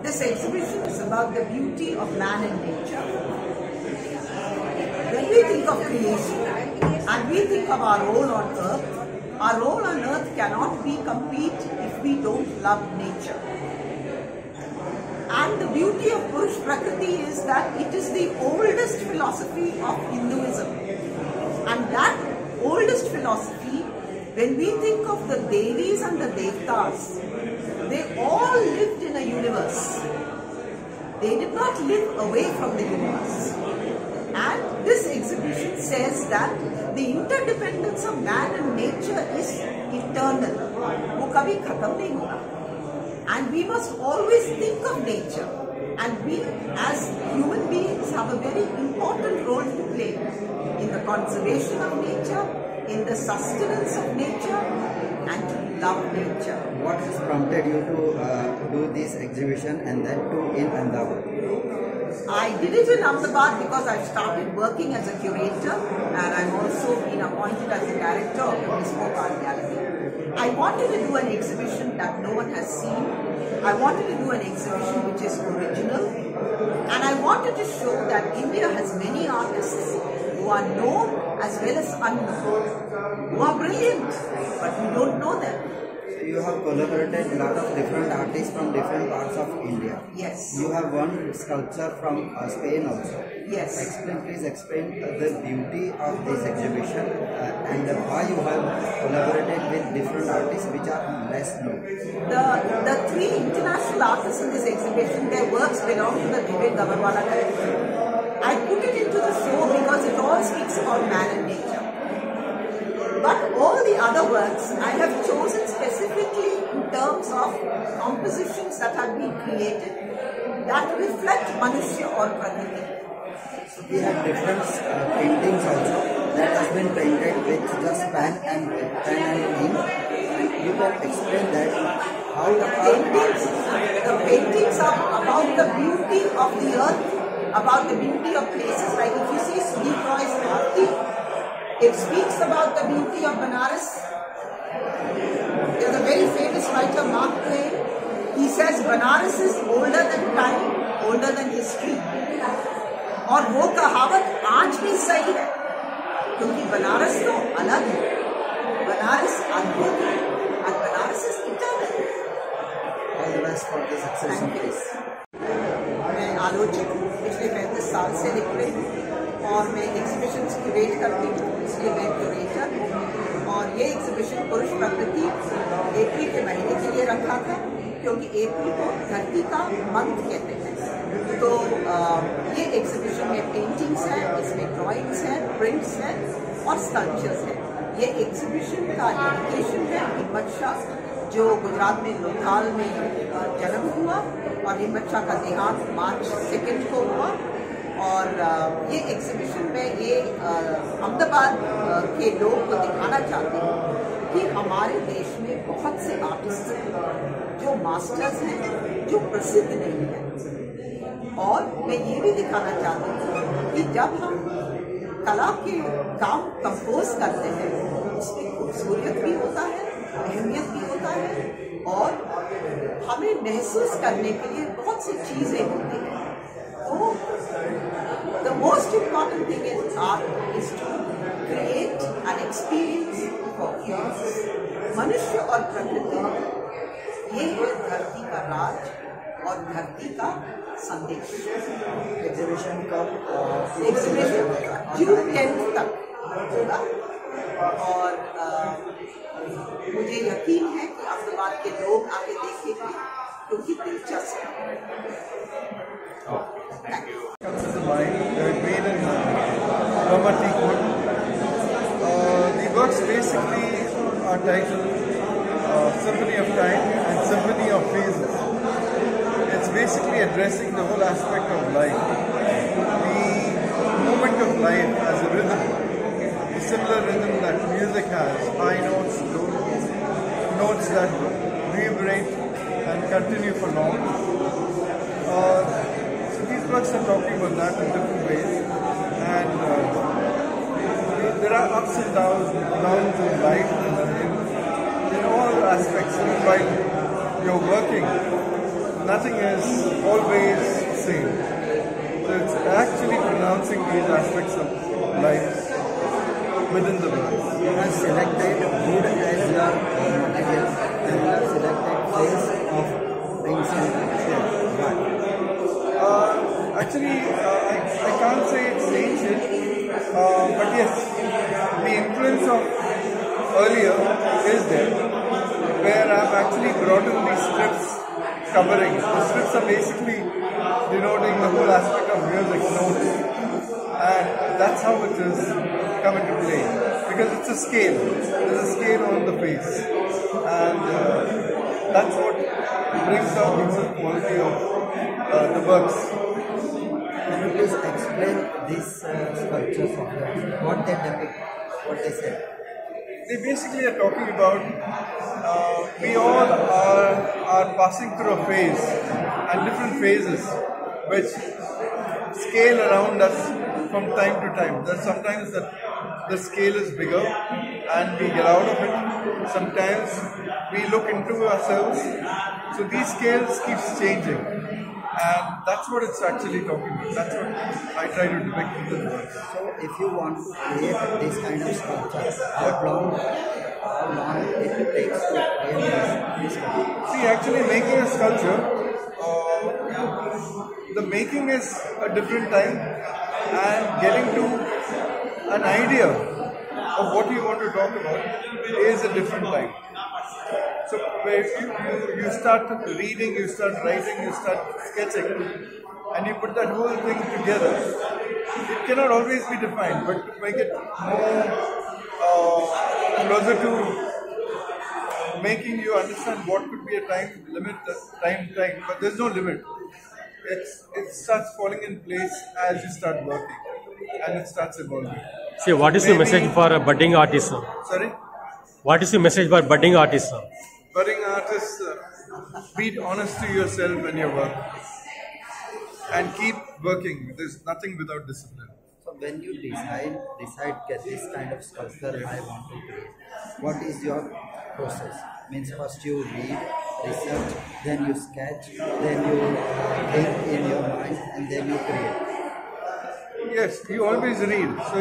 This exhibition is about the beauty of man and nature. When we think of creation and we think of our role on earth cannot be complete if we don't love nature. And the beauty of Purush Prakriti is that it is the oldest philosophy of Hinduism. And that oldest philosophy, when we think of the Devis and the Devtas, they all lived in a universe. They did not live away from the universe. And this exhibition says that the interdependence of man and nature is eternal. वो कभी खत्म नहीं होगा. And we must always think of nature. And we as human beings have a very important role to play in the conservation of nature, in the sustenance of nature, and to love nature. What has prompted you to do this exhibition and then to in Ahmedabad? I did it in Ahmedabad because I've started working as a curator and I'm also been appointed as the director of the Bespoke Art Gallery. I wanted to do an exhibition that no one has seen. I wanted to do an exhibition which is original, and I wanted to show that India has many artists who are known as well as unknown, who are brilliant, but we don't know them. So you have collaborated a lot of different artists from different parts of India. Yes. You have one sculpture from Spain also. Yes. Please explain the beauty of this exhibition and why you have collaborated with different artists which are less known. The three international artists in this exhibition, their works belong to the Vivek Dabarwala collection. I put it into the show because it all speaks about man and nature. But all the other works I have chosen specifically in terms of compositions that have been created that reflect Manushya or Prakriti. So we have different paintings also that has been painted with just pen and ink. You can explain that how the paintings are about the beauty of the earth, about the beauty of places. Like if you see Sudeep Roy's Bharti, it speaks about the beauty of Banaras. There's a very famous writer, Mark Twain. He says Banaras is older than time, older than history. और वो कहावत आज भी सही है, क्योंकि बनारस तो अलग है, बनारस अद्भुत है, और Banaras is eternal. All the best for the success of this. मैं आलोचक हूँ, पिछले 35 साल से लिख रही हूँ और मैं एग्जीबिशन क्यूरेट करती हूँ, इसलिए मैं क्यूरेटर हूँ. और ये एग्जीबिशन पुरुष प्रकृति अप्रैल के महीने के लिए रखा था, क्योंकि अप्रैल को धरती का मंथ कहते हैं. तो ये एग्जीबिशन में पेंटिंग्स हैं, इसमें ड्राइंग्स हैं, प्रिंट्स हैं और स्कल्पचर्स हैं. ये एग्जीबिशन का डेडिकेशन है हिम्मत शाह, जो गुजरात में लोथाल में जन्म हुआ और हिम्मत शाह का देहांत मार्च 2 को हुआ. और ये एग्जीबिशन में ये अहमदाबाद के लोग को दिखाना चाहते हैं कि हमारे देश में बहुत से आर्टिस्ट हैं जो मास्टर्स हैं, जो प्रसिद्ध नहीं हैं. और मैं ये भी दिखाना चाहती हूँ कि जब हम कला के काम कंपोज करते हैं, उसमें खूबसूरत भी होता है, अहमियत भी होता है, और हमें महसूस करने के लिए बहुत सी चीज़ें होती हैं. तो the most important thing in art is to create an experience for humans. मनुष्य और प्रकृति, ये है धरती का राज और धरती का संदेश. एग्जीबिशन कब? एग्जीबिशन जून 10 तक होगा और मुझे यकीन है कि अहमदाबाद के लोग आके देखेंगे क्योंकि दिलचस्प है. Comes to mind, made in rubber teak wood. The works basically are titled Symphony of Time and Symphony of Phases. It's basically addressing the whole aspect of life. The movement of life as a rhythm, the similar rhythm that music has, high notes, low notes, notes that reverberate and continue for long. So these works are talking about that in different ways, and there are ups and downs in life in all aspects. While you're working, nothing is always same. So it's actually pronouncing these aspects of life within the words. You have selected wood as your material and you have selected phase of ancient shape. Actually, I can't say it's ancient, but yes, the influence of earlier is there, where I've actually brought in these strips covering. The strips are basically denoting the whole aspect of music, notes, and that's how it is come into play. Because it's a scale, there's a scale on the face, and that's what brings out the whole quality of the works. Can you please explain these sculptures of yours? What they depict, what they say? They basically are talking about we all are passing through a phase and different phases which scale around us from time to time. There's sometimes that the scale is bigger and we get out of it. Sometimes we look into ourselves. So these scales keeps changing. And that's what it's actually talking about. That's what I try to depict in the works. So if you want to create this kind of sculpture, how long it takes to create this sculpture? See, actually making a sculpture, the making is a different time and getting to an idea of what you want to talk about is a different time. So if you start reading, you start writing, you start sketching, and you put that whole thing together, it cannot always be defined, but to make it more closer to making you understand what could be a time limit, time, but there's no limit. It starts falling in place as you start working, and it starts evolving. See, what is your message for a budding artist? Sorry? What is your message for budding artists? Budding artists, be honest to yourself and your work, and keep working. There's nothing without discipline. So when you decide get this kind of sculpture I want to create, what is your process? Means first you read, research, then you sketch, then you think in your mind, and then you create. Yes, you always read. So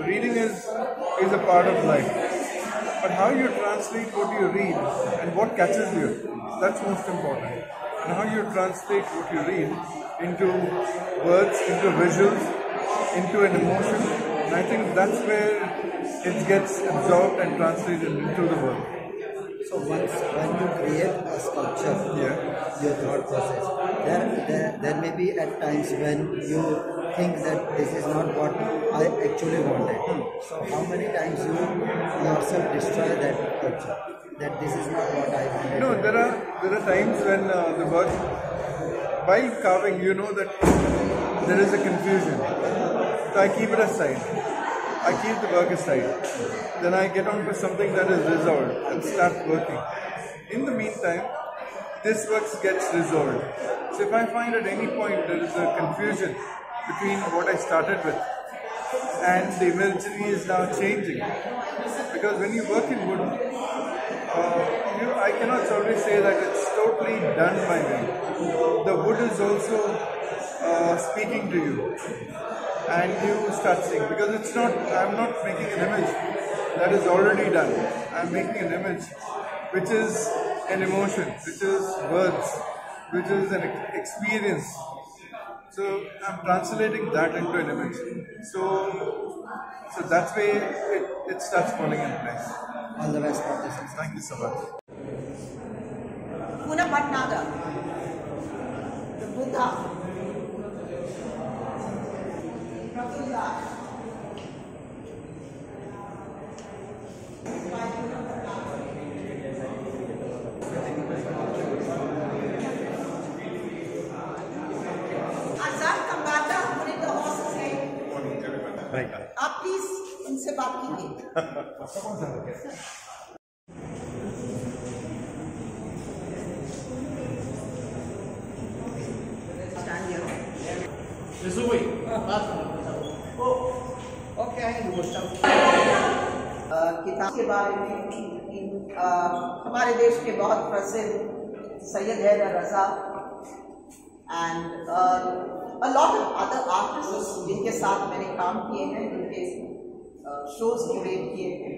reading is a part of life. But how you translate what you read and what catches you, that's most important. And how you translate what you read into words, into visuals, into an emotion. And I think that's where it gets absorbed and translated into the world. So once when you create a sculpture, your thought process, there may be at times when you think that this is not what I actually wanted. So how many times you yourself destroy that sculpture? That this is not what I wanted. No, there are times when the work, while carving, you know that there is a confusion. So I keep it aside. I keep the work aside. Then I get on to something that is resolved and start working. In the meantime, this work gets resolved. So if I find at any point there is a confusion between what I started with and the imagery is now changing. Because when you work in wood, I cannot always say that it's totally done by me. The wood is also speaking to you. And you start seeing, because I'm not making an image that is already done. I'm making an image which is an emotion, which is words, which is an experience. So I'm translating that into an image. So that's way it starts falling in place. All the best for this. Thank you so much. Pune Bhatnagar, the Buddha. आप please इनसे बात कीजिए. किताब के बारे में हमारे देश के बहुत प्रसिद्ध सैयद हैदर रजा and a lot of other artists जिनके साथ मैंने काम किए हैं, जिनके शोज क्यूरेट किए हैं।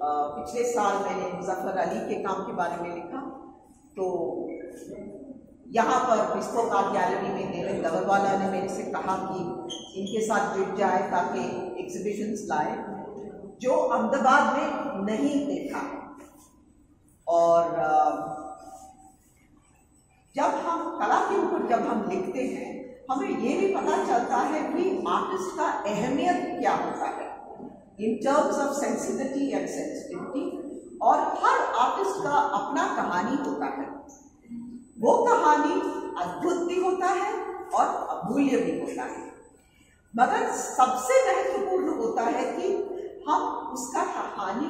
पिछले साल मैंने मुजफ्फर अली के काम के बारे में लिखा, तो यहाँ पर बिस्फोक आर्ट गैलरी में देवेंद्र दवरवाला ने मेरे से कहा कि इनके साथ जुड़ जाए ताकि एग्जीबिशंस लाए जो अहमदाबाद में नहीं देखा। और जब हम कला के ऊपर जब हम लिखते हैं, हमें ये भी पता चलता है कि आर्टिस्ट का अहमियत क्या होता है in terms of sensitivity and sensitivity. और हर आर्टिस्ट का अपना कहानी होता है, वो कहानी अद्भुत भी होता है और अमूल्य भी होता है, मगर सबसे महत्वपूर्ण होता है कि हम उसका कहानी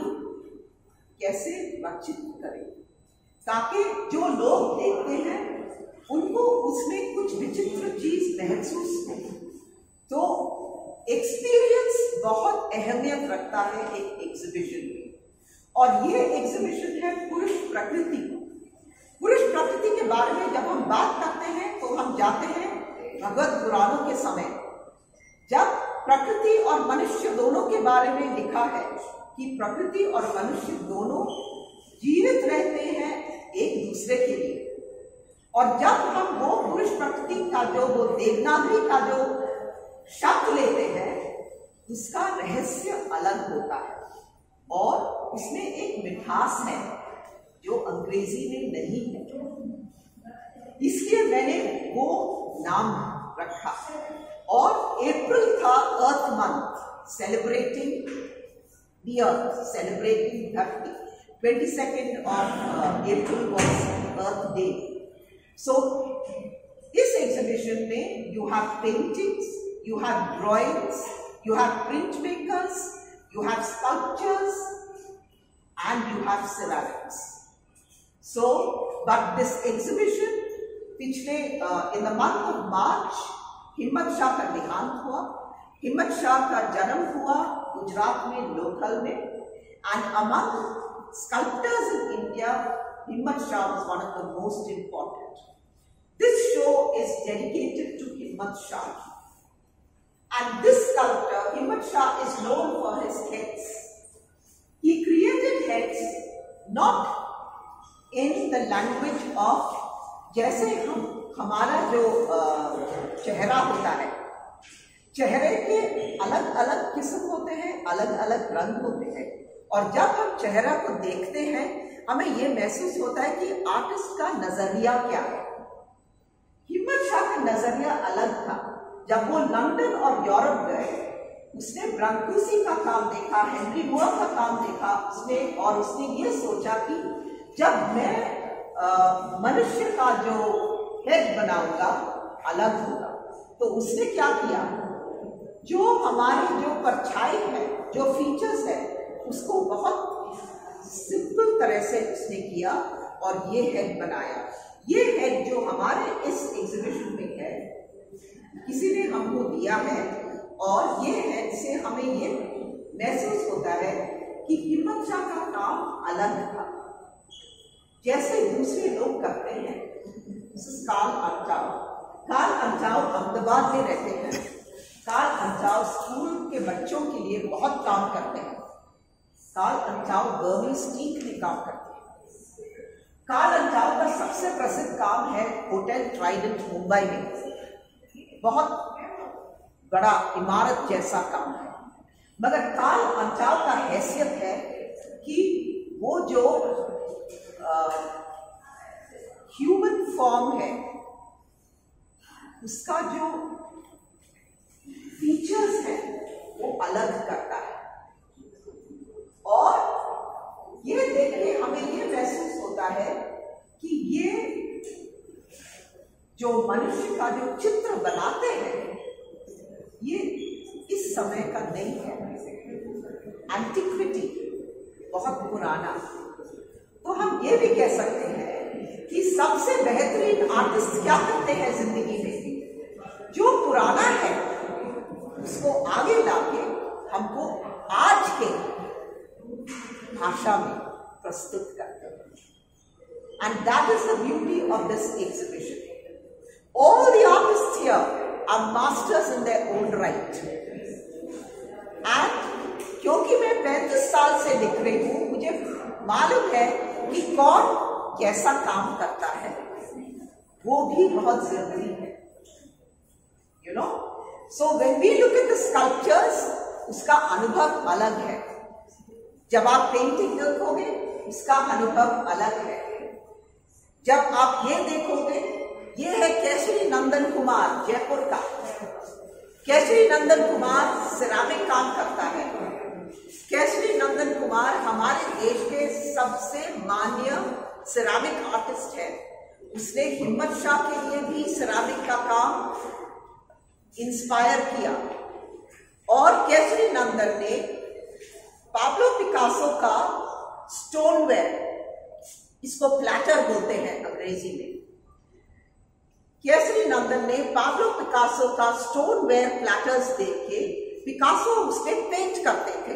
कैसे रचित करें ताकि जो लोग देखते हैं उनको उसमें कुछ विचित्र चीज महसूस हो। तो एक्सपीरियंस बहुत अहमियत रखता है एक एग्जीबिशन में, और ये एग्जीबिशन है पुरुष प्रकृति। पुरुष प्रकृति के बारे में जब हम बात करते हैं तो हम जाते हैं भगवत पुराणों के समय, जब प्रकृति और मनुष्य दोनों के बारे में लिखा है कि प्रकृति और मनुष्य दोनों जीवित रहते हैं एक दूसरे के लिए। और जब हम वो पुरुष प्रकृति का जो वो देवनागरी का जो शब्द लेते हैं, उसका रहस्य अलग होता है और उसमें एक मिठास है जो अंग्रेजी में नहीं है। इसलिए मैंने वो नाम रखा। और अप्रैल था earth month, celebrating the earth, celebrating धरती। 22nd of April was Earth Day. So इस एग्जीबिशन में you have paintings, you have drawings, you have printmakers, you have sculptures, and you have ceramics. So, but this exhibition, पिछले in the month of March, हिम्मत शाह का देहांत हुआ। हिम्मत शाह का जन्म हुआ गुजरात में लोथल में, and among sculptors in India, Himmat Shah was one of the most important. This show is dedicated to Himmat Shah. And this sculptor, Himmat Shah, is known for his heads. He created heads not in the language of, जैसे हमारा जो चेहरा होता है, चेहरे के अलग अलग किस्म होते हैं, अलग अलग रंग होते हैं, और जब हम चेहरा को देखते हैं हमें यह महसूस होता है कि आर्टिस्ट का नजरिया क्या है। हिम्मत शाह का नजरिया अलग था। जब वो लंदन और यूरोप गए, उसने ब्रांकुसी का काम देखा, हेनरी मूर का काम देखा उसने, और उसने ये सोचा कि जब मैं मनुष्य का जो हेड बनाऊंगा अलग होगा। तो उसने क्या किया, जो हमारी जो परछाई है, जो फीचर्स है, उसको बहुत सिंपल तरह से उसने किया और ये हेड बनाया। ये हेड जो हमारे इस एग्जीबिशन में है, किसी ने हमको दिया है, और ये हेड से हमें ये महसूस होता है कि हिम्मत शाह का काम अलग था, जैसे दूसरे लोग करते हैं। कार्ल अंचाव अहमदाबाद में रहते हैं। कार्ल अंचाव स्कूल के बच्चों के लिए बहुत काम करते हैं। कार्ल अंचाव बर्मी स्टीक में काम करते हैं। कार्ल अंचाव का सबसे प्रसिद्ध काम है होटल ट्राइडेंट मुंबई में, बहुत बड़ा इमारत जैसा काम है। मगर कार्ल अंचाव का हैसियत है कि वो जो ह्यूमन फॉर्म है, उसका जो फीचर्स है वो अलग करता है, और ये देख के हमें ये महसूस होता है कि ये जो मनुष्य का जो चित्र बनाते हैं ये इस समय का नहीं है, एंटिक्विटी, बहुत पुराना। तो हम ये भी कह सकते हैं कि सबसे बेहतरीन आर्टिस्ट क्या करते हैं जिंदगी में, जो पुराना है उसको आगे लाके हमको आज के भाषा में प्रस्तुत करते हैं। And that is the beauty of this exhibition. All the artists here are masters in their own right. And क्योंकि मैं 35 साल से लिख रही हूं, मुझे मालूम है कि कौन कैसा काम करता है, वो भी बहुत जरूरी है. You know, so when we look at the sculptures, उसका अनुभव अलग है. जब आप पेंटिंग देखोगे, उसका अनुभव अलग है. जब आप ये देखोगे, ये है केसरी नंदन कुमार, जयपुर का. केसरी नंदन कुमार सिरामिक काम करता है. केसरी नंदन कुमार हमारे देश के सबसे मान्य सिरामिक आर्टिस्ट है. उसने हिम्मत शाह के लिए भी सिरामिक का काम इंस्पायर किया. और केसरी नंदन ने पाब्लो पिकासो का स्टोनवेयर, इसको प्लैटर बोलते हैं अंग्रेजी में, केसरी नंदन ने पाब्लो पिकासो का स्टोनवेयर प्लैटर्स देख के, पिकासो उसके पेंट करते थे.